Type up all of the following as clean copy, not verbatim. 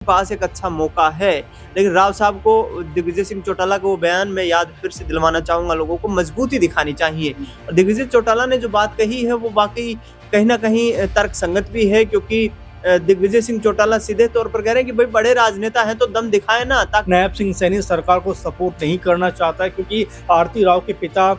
पास एक अच्छा मौका है, लेकिन राव साहब को दिग्विजय सिंह चौटाला का वो बयान मैं याद फिर से दिलवाना चाहूंगा, लोगों को मजबूती दिखानी चाहिए। और दिग्विजय चौटाला ने जो बात कही है वो वाकई कहीं ना कहीं तर्क संगत भी है, क्योंकि दिग्विजय सिंह चौटाला सीधे तौर पर कह रहे हैं कि भाई बड़े राजनेता हैं तो दम दिखाए ना। ताकि नायब सिंह सैनी सरकार को सपोर्ट नहीं करना चाहता है, क्योंकि आरती राव के पिता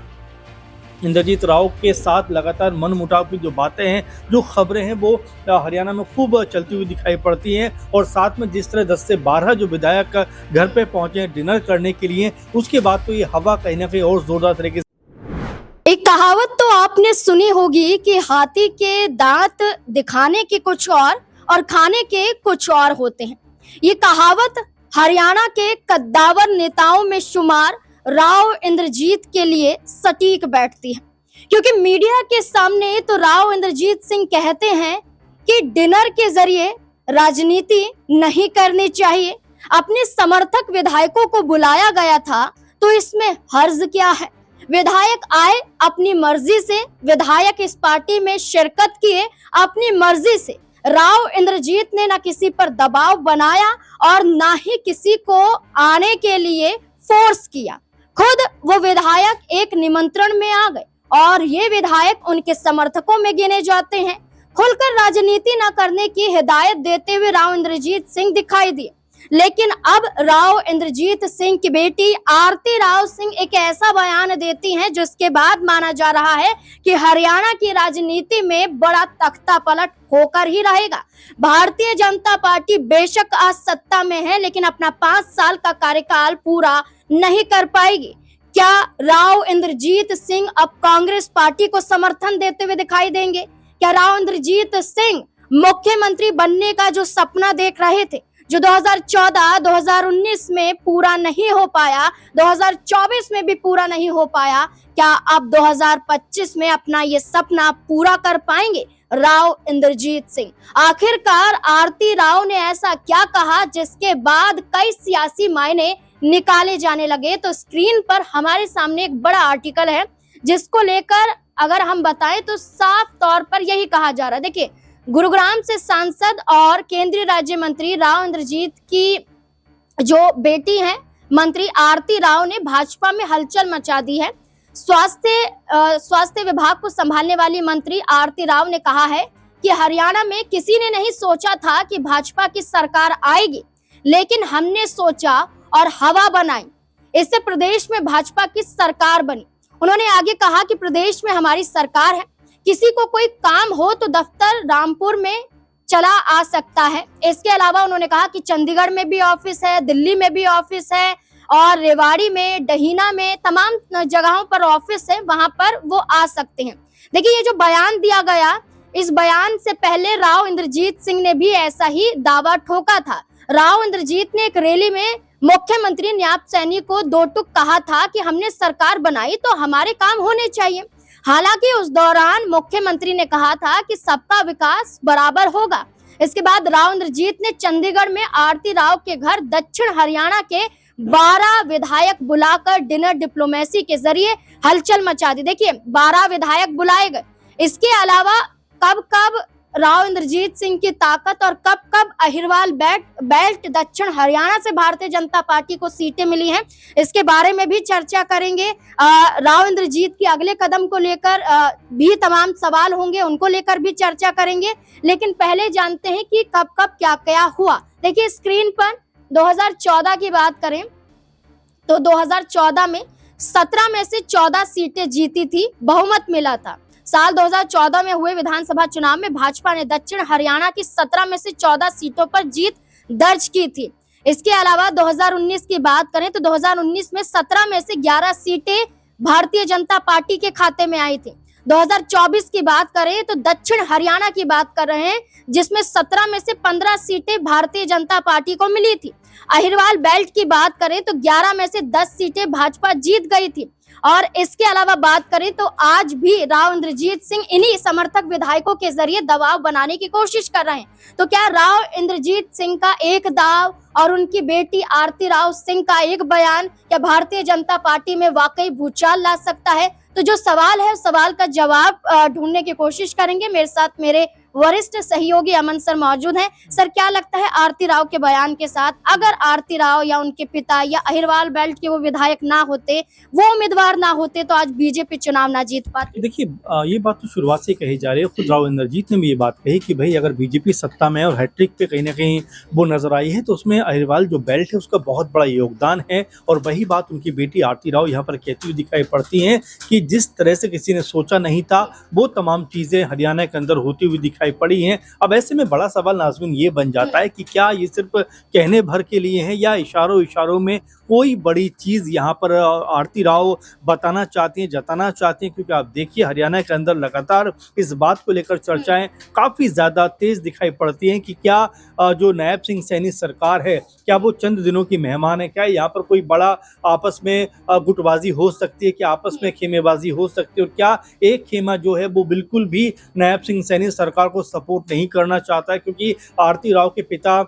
इंद्रजीत राव के साथ लगातार मनमुटाव की जो बातें हैं, जो खबरें हैं, वो हरियाणा में खूब चलती हुई दिखाई पड़ती हैं। और साथ में जिस तरह 10 से 12 जो विधायक घर पे पहुंचे हैं डिनर करने के लिए, उसके बाद तो ये हवा कहीं ना कहीं और जोरदार तरीके से। एक कहावत तो आपने सुनी होगी कि हाथी के दांत दिखाने के कुछ और खाने के कुछ और होते हैं। ये कहावत हरियाणा के कद्दावर नेताओं में शुमार राव इंद्रजीत के लिए सटीक बैठती है, क्योंकि मीडिया के सामने तो राव इंद्रजीत सिंह कहते हैं कि डिनर के जरिए राजनीति नहीं करनी चाहिए। अपने समर्थक विधायकों को बुलाया गया था तो इसमें हर्ज क्या है? विधायक आए अपनी मर्जी से, विधायक इस पार्टी में शिरकत किए अपनी मर्जी से। राव इंद्रजीत ने ना किसी पर दबाव बनाया और ना ही किसी को आने के लिए फोर्स किया। खुद वो विधायक एक निमंत्रण में आ गए और ये विधायक उनके समर्थकों में गिने जाते हैं। खुलकर राजनीति न करने की हिदायत देते हुए राव इंद्रजीत सिंह दिखाई दिए, लेकिन अब राव इंद्रजीत सिंह की बेटी आरती राव सिंह एक ऐसा बयान देती हैं जिसके बाद माना जा रहा है कि हरियाणा की राजनीति में बड़ा तख्ता पलट होकर ही रहेगा। भारतीय जनता पार्टी बेशक आज सत्ता में है, लेकिन अपना 5 साल का कार्यकाल पूरा नहीं कर पाएगी। क्या राव इंद्रजीत सिंह अब कांग्रेस पार्टी को समर्थन देते हुए दिखाई देंगे? क्या राव इंद्रजीत सिंह मुख्यमंत्री बनने का जो सपना देख रहे थे, जो 2014-2019 में पूरा नहीं हो पाया, 2024 में भी पूरा नहीं हो पाया, क्या अब 2025 में अपना ये सपना पूरा कर पाएंगे राव इंद्रजीत सिंह? आखिरकार आरती राव ने ऐसा क्या कहा जिसके बाद कई सियासी मायने निकाले जाने लगे? तो स्क्रीन पर हमारे सामने एक बड़ा आर्टिकल है जिसको लेकर अगर हम बताएं तो साफ तौर पर यही कहा जा रहा है। देखिए, गुरुग्राम से सांसद और केंद्रीय राज्य मंत्री राव इंद्रजीत की जो बेटी हैं मंत्री आरती राव ने भाजपा में हलचल मचा दी है। स्वास्थ्य विभाग को संभालने वाली मंत्री आरती राव ने कहा है कि हरियाणा में किसी ने नहीं सोचा था कि भाजपा की सरकार आएगी, लेकिन हमने सोचा और हवा बनाई, इससे प्रदेश में भाजपा की सरकार बनी। उन्होंने आगे कहा कि प्रदेश में हमारी सरकार है, किसी को कोई काम हो तो दफ्तर रामपुर में चला आ सकता है। इसके अलावा उन्होंने कहा कि चंडीगढ़ में भी ऑफिस है, दिल्ली में भी ऑफिस है और रेवाड़ी में, डहीना में, तमाम जगहों पर ऑफिस है, वहां पर वो आ सकते हैं। देखिए, ये जो बयान दिया गया, इस बयान से पहले राव इंद्रजीत सिंह ने भी ऐसा ही दावा ठोका था। राव इंद्रजीत ने एक रैली में मुख्यमंत्री नायब सैनी को 2 टूक कहा था कि हमने सरकार बनाई तो हमारे काम होने चाहिए। हालांकि उस दौरान मुख्यमंत्री ने कहा था कि सबका विकास बराबर होगा। इसके बाद राव इंद्रजीत ने चंडीगढ़ में आरती राव के घर दक्षिण हरियाणा के 12 विधायक बुलाकर डिनर डिप्लोमेसी के जरिए हलचल मचा दी। देखिए, 12 विधायक बुलाए गए। इसके अलावा कब कब राव इंद्रजीत सिंह की ताकत और कब कब अहिरवाल बेल्ट दक्षिण हरियाणा से भारतीय जनता पार्टी को सीटें मिली हैं, इसके बारे में भी चर्चा करेंगे। राव इंद्रजीत की अगले कदम को लेकर भी तमाम सवाल होंगे, उनको लेकर भी चर्चा करेंगे। लेकिन पहले जानते हैं कि कब कब क्या क्या हुआ। देखिए, स्क्रीन पर 2014 की बात करें तो 2014 में 17 में से 14 सीटें जीती थी, बहुमत मिला था। साल 2014 में हुए विधानसभा चुनाव में भाजपा ने दक्षिण हरियाणा की 17 में से 14 सीटों पर जीत दर्ज की थी। इसके अलावा 2019 की बात करें तो 2019 में 17 में से 11 सीटें भारतीय जनता पार्टी के खाते में आई थी। 2024 की बात करें तो दक्षिण हरियाणा की बात कर रहे हैं, जिसमें 17 में से 15 सीटें भारतीय जनता पार्टी को मिली थी। अहिरवाल बेल्ट की बात करें तो 11 में से 10 सीटें भाजपा जीत गई थी। और इसके अलावा बात करें तो आज भी राव इंद्रजीत सिंह इन्हीं समर्थक विधायकों के जरिए दबाव बनाने की कोशिश कर रहे हैं। तो क्या राव इंद्रजीत सिंह का एक दाव और उनकी बेटी आरती राव सिंह का एक बयान क्या भारतीय जनता पार्टी में वाकई भूचाल ला सकता है? तो जो सवाल है, सवाल का जवाब ढूंढने की कोशिश करेंगे। मेरे साथ मेरे वरिष्ठ सहयोगी अमन सर मौजूद हैं। सर, क्या लगता है आरती राव के बयान के साथ, अगर आरती राव या उनके पिता या अहिरवाल बेल्ट के वो विधायक ना होते, वो उम्मीदवार ना होते, तो आज बीजेपी चुनाव ना जीत पाती? देखिए, ये बात तो शुरुआत से कही जा रही है। खुद राव इंद्रजीत ने भी ये बात कही कि भाई अगर बीजेपी सत्ता में और हैट्रिक पे कहीं ना कहीं वो नजर आई है तो उसमें अहिरवाल जो बेल्ट है उसका बहुत बड़ा योगदान है। और वही बात उनकी बेटी आरती राव यहाँ पर कहती हुई दिखाई पड़ती हैं कि जिस तरह से किसी ने सोचा नहीं था वो तमाम चीजें हरियाणा के अंदर होती हुई दिखाई पड़ी हैं। अब ऐसे में बड़ा सवाल नाज़मीन ये बन जाता है कि क्या ये सिर्फ कहने भर के लिए हैं या इशारों इशारों में कोई बड़ी चीज यहाँ पर आरती राव बताना चाहती हैं, जताना चाहती हैं। क्योंकि आप देखिए हरियाणा के अंदर लगातार इस बात को लेकर चर्चाएं काफी ज्यादा तेज दिखाई पड़ती हैं कि क्या जो नायब सिंह सैनी सरकार है क्या वो चंद दिनों की मेहमान है, क्या यहाँ पर कोई बड़ा आपस में गुटबाजी हो सकती है, क्या आपस में खेमेबाजी हो सकती है, और क्या एक खेमा जो है वो बिल्कुल भी नायब सिंह सैनी सरकार को सपोर्ट नहीं करना चाहता है। क्योंकि आरती राव के पिता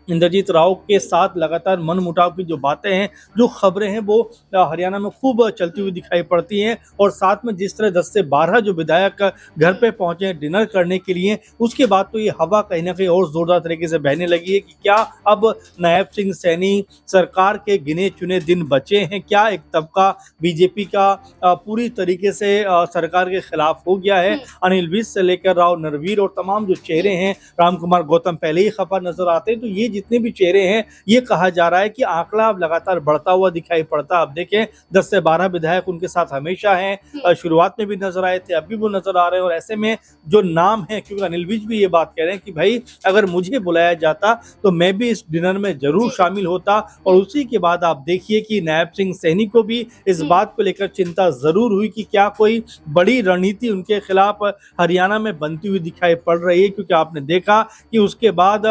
इंद्रजीत राव के साथ लगातार मनमुटाव की जो बातें हैं, जो खबरें हैं, वो हरियाणा में खूब चलती हुई दिखाई पड़ती हैं। और साथ में जिस तरह 10 से 12 जो विधायक घर पे पहुंचे हैं डिनर करने के लिए, उसके बाद तो ये हवा कहीं ना कहीं और जोरदार तरीके से बहने लगी है कि क्या अब नायब सिंह सैनी सरकार के गिने चुने दिन बचे हैं, क्या एक तबका बीजेपी का पूरी तरीके से सरकार के खिलाफ हो गया है। अनिल विज से लेकर राव नरवीर और तमाम जो चेहरे हैं, राम कुमार गौतम पहले ही खफा नजर आते हैं, तो ये जितने भी चेहरे हैं ये कहा जा रहा है कि आंकड़ा अब लगातार बढ़ता हुआ दिखाई पड़ता। अब देखें 10 से 12 विधायक उनके साथ हमेशा हैं, शुरुआत में भी नजर आए थे, अभी वो नजर आ रहे हैं। और ऐसे में जो नाम है, क्योंकि अनिल विज भी ये बात कह रहे हैं कि भाई अगर मुझे बुलाया जाता तो मैं भी इस डिनर में जरूर शामिल होता। और उसी के बाद आप देखिए कि नायब सिंह सैनी को भी इस बात को लेकर चिंता जरूर हुई कि क्या कोई बड़ी रणनीति उनके खिलाफ हरियाणा में बनती हुई दिखाई पड़ रही है। क्योंकि आपने देखा कि उसके बाद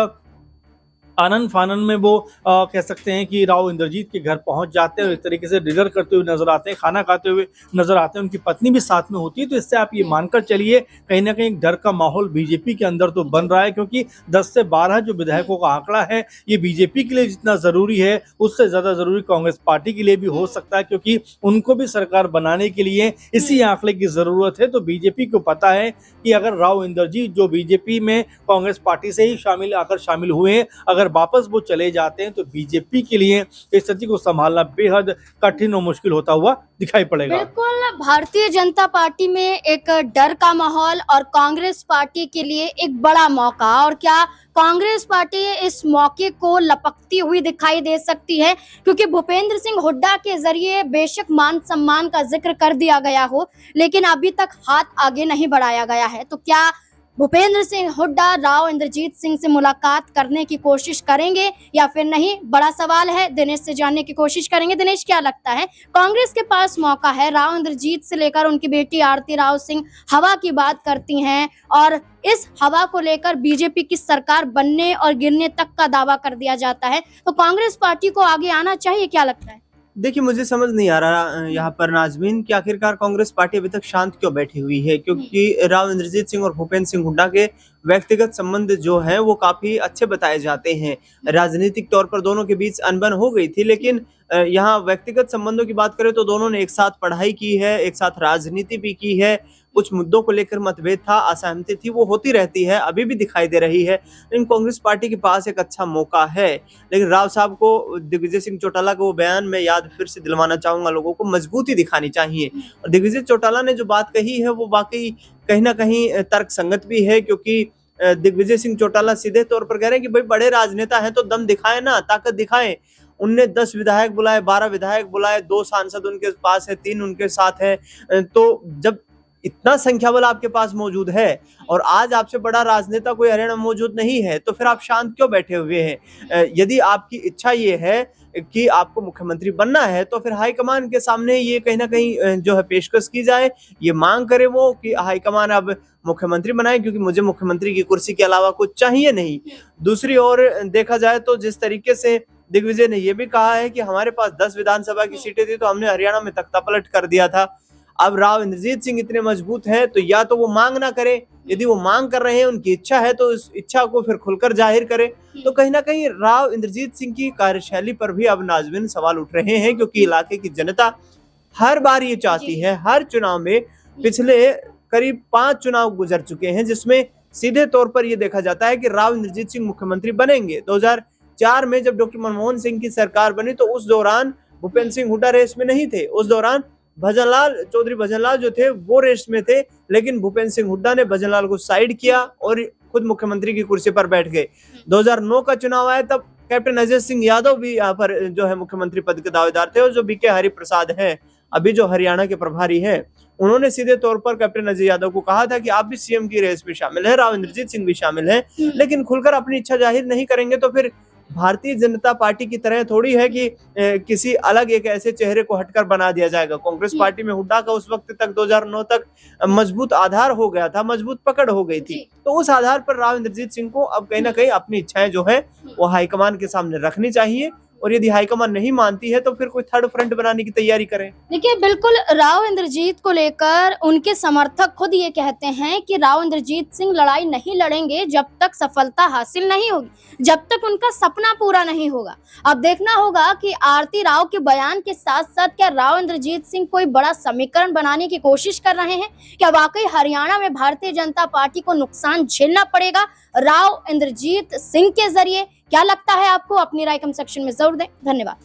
आनंद फानन में वो कह सकते हैं कि राव इंद्रजीत के घर पहुंच जाते हैं और इस तरीके से डिनर करते हुए नजर आते हैं, खाना खाते हुए नजर आते हैं, उनकी पत्नी भी साथ में होती है। तो इससे आप ये मानकर चलिए कहीं ना कहीं डर का माहौल बीजेपी के अंदर तो बन रहा है। क्योंकि 10 से 12 जो विधायकों का आंकड़ा है ये बीजेपी के लिए जितना जरूरी है उससे ज्यादा जरूरी कांग्रेस पार्टी के लिए भी हो सकता है। क्योंकि उनको भी सरकार बनाने के लिए इसी आंकड़े की जरूरत है। तो बीजेपी को पता है कि अगर राव इंद्रजीत जो बीजेपी में कांग्रेस पार्टी से ही शामिल हुए हैं, अगर वापस वो चले जाते हैं तो बीजेपी के लिए इस स्थिति को संभालना बेहद कठिन और मुश्किल होता हुआ दिखाई पड़ेगा। बिल्कुल, भारतीय जनता पार्टी में एक डर का माहौल और कांग्रेस पार्टी के लिए एक बड़ा मौका। और क्या कांग्रेस पार्टी इस मौके को लपकती हुई दिखाई दे सकती है? क्योंकि भूपेंद्र सिंह हुड्डा के जरिए बेशक मान सम्मान का जिक्र कर दिया गया हो, लेकिन अभी तक हाथ आगे नहीं बढ़ाया गया है। तो क्या भूपेंद्र सिंह हुड्डा राव इंद्रजीत सिंह से मुलाकात करने की कोशिश करेंगे या फिर नहीं? बड़ा सवाल है। दिनेश से जानने की कोशिश करेंगे। दिनेश, क्या लगता है कांग्रेस के पास मौका है? राव इंद्रजीत से लेकर उनकी बेटी आरती राव सिंह हवा की बात करती हैं और इस हवा को लेकर बीजेपी की सरकार बनने और गिरने तक का दावा कर दिया जाता है। तो कांग्रेस पार्टी को आगे आना चाहिए, क्या लगता है? देखिए, मुझे समझ नहीं आ रहा यहाँ पर नाज़मीन कि आखिरकार कांग्रेस पार्टी अभी तक शांत क्यों बैठी हुई है। क्योंकि राव इंद्रजीत सिंह और भूपेंद्र सिंह हुड्डा के व्यक्तिगत संबंध जो हैं वो काफी अच्छे बताए जाते हैं। राजनीतिक तौर पर दोनों के बीच अनबन हो गई थी, लेकिन यहाँ व्यक्तिगत संबंधों की बात करें तो दोनों ने एक साथ पढ़ाई की है, एक साथ राजनीति भी की है। कुछ मुद्दों को लेकर मतभेद था, असहमति थी, वो होती रहती है, अभी भी दिखाई दे रही है। लेकिन कांग्रेस पार्टी के पास एक अच्छा मौका है। लेकिन राव साहब को दिग्विजय सिंह चौटाला का वो बयान मैं याद फिर से दिलवाना चाहूंगा, लोगों को मजबूती दिखानी चाहिए। और दिग्विजय चौटाला ने जो बात कही है वो वाकई कहीं ना कहीं तर्क संगत भी है। क्योंकि दिग्विजय सिंह चौटाला सीधे तौर पर कह रहे हैं कि भाई बड़े राजनेता हैं तो दम दिखाएं ना, ताकत दिखाएं। उनने 10 विधायक बुलाए, 12 विधायक बुलाए, 2 सांसद उनके पास है, 3 उनके साथ है। तो जब इतना संख्या बल आपके पास मौजूद है और आज आपसे बड़ा राजनेता कोई हरियाणा में मौजूद नहीं है, तो फिर आप शांत क्यों बैठे हुए हैं? यदि आपकी इच्छा ये है कि आपको मुख्यमंत्री बनना है तो फिर हाईकमान के सामने ये कहीं ना कहीं जो है पेशकश की जाए, ये मांग करे वो कि हाईकमान अब मुख्यमंत्री बनाए, क्योंकि मुझे मुख्यमंत्री की कुर्सी के अलावा कुछ चाहिए नहीं। दूसरी ओर देखा जाए तो जिस तरीके से दिग्विजय ने यह भी कहा है कि हमारे पास 10 विधानसभा की सीटें थी तो हमने हरियाणा में तख्ता पलट कर दिया था। अब राव इंद्रजीत सिंह इतने मजबूत हैं तो या तो वो मांग ना करें, यदि वो मांग कर रहे हैं, उनकी इच्छा है तो इस इच्छा को फिर खुलकर जाहिर करें। तो कहीं ना कहीं राव इंद्रजीत सिंह की कार्यशैली पर भी अब नाज़मीन सवाल उठ रहे हैं। क्योंकि इलाके की जनता हर बार ये चाहती है, हर चुनाव में पिछले करीब 5 चुनाव गुजर चुके हैं जिसमें सीधे तौर पर यह देखा जाता है कि राव इंद्रजीत सिंह मुख्यमंत्री बनेंगे। 2004 में जब डॉक्टर मनमोहन सिंह की सरकार बनी तो उस दौरान भूपेंद्र सिंह हुड्डा रेस में नहीं थे। उस दौरान चौधरी भजनलाल जो थे वो रेस में थे, लेकिन भूपेंद्र सिंह हुड्डा ने भजनलाल को साइड किया और खुद मुख्यमंत्री की कुर्सी पर बैठ गए। 2009 का चुनाव आया तब कैप्टन अजय सिंह यादव भी यहाँ पर जो है मुख्यमंत्री पद के दावेदार थे, और जो बीके हरिप्रसाद हैं अभी जो हरियाणा के प्रभारी हैं, उन्होंने सीधे तौर पर कैप्टन अजय यादव को कहा था कि आप भी सीएम की रेस में शामिल हैं, राव इंद्रजीत सिंह भी शामिल हैं, लेकिन खुलकर अपनी इच्छा जाहिर नहीं करेंगे तो फिर भारतीय जनता पार्टी की तरह थोड़ी है कि किसी अलग एक ऐसे चेहरे को हटकर बना दिया जाएगा। कांग्रेस पार्टी में हुड्डा का उस वक्त तक 2009 तक मजबूत आधार हो गया था, मजबूत पकड़ हो गई थी, तो उस आधार पर राव इंद्रजीत सिंह को अब कहीं ना कहीं अपनी इच्छाएं जो है वो हाईकमान के सामने रखनी चाहिए, और यदि हाईकमान नहीं मानती है तो फिर कोई थर्ड फ्रंट बनाने की तैयारी करें। देखिए, बिल्कुल राव इंद्रजीत को लेकर उनके समर्थक खुद ये कहते हैं कि राव इंद्रजीत सिंह लड़ाई नहीं लड़ेंगे जब तक सफलता हासिल नहीं होगी, जब तक उनका सपना पूरा नहीं होगा। अब देखना होगा कि आरती राव के बयान के साथ साथ क्या राव इंद्रजीत सिंह कोई बड़ा समीकरण बनाने की कोशिश कर रहे हैं, क्या वाकई हरियाणा में भारतीय जनता पार्टी को नुकसान झेलना पड़ेगा राव इंद्रजीत सिंह के जरिए। क्या लगता है आपको? अपनी राय कमेंट सेक्शन में जरूर दें। धन्यवाद।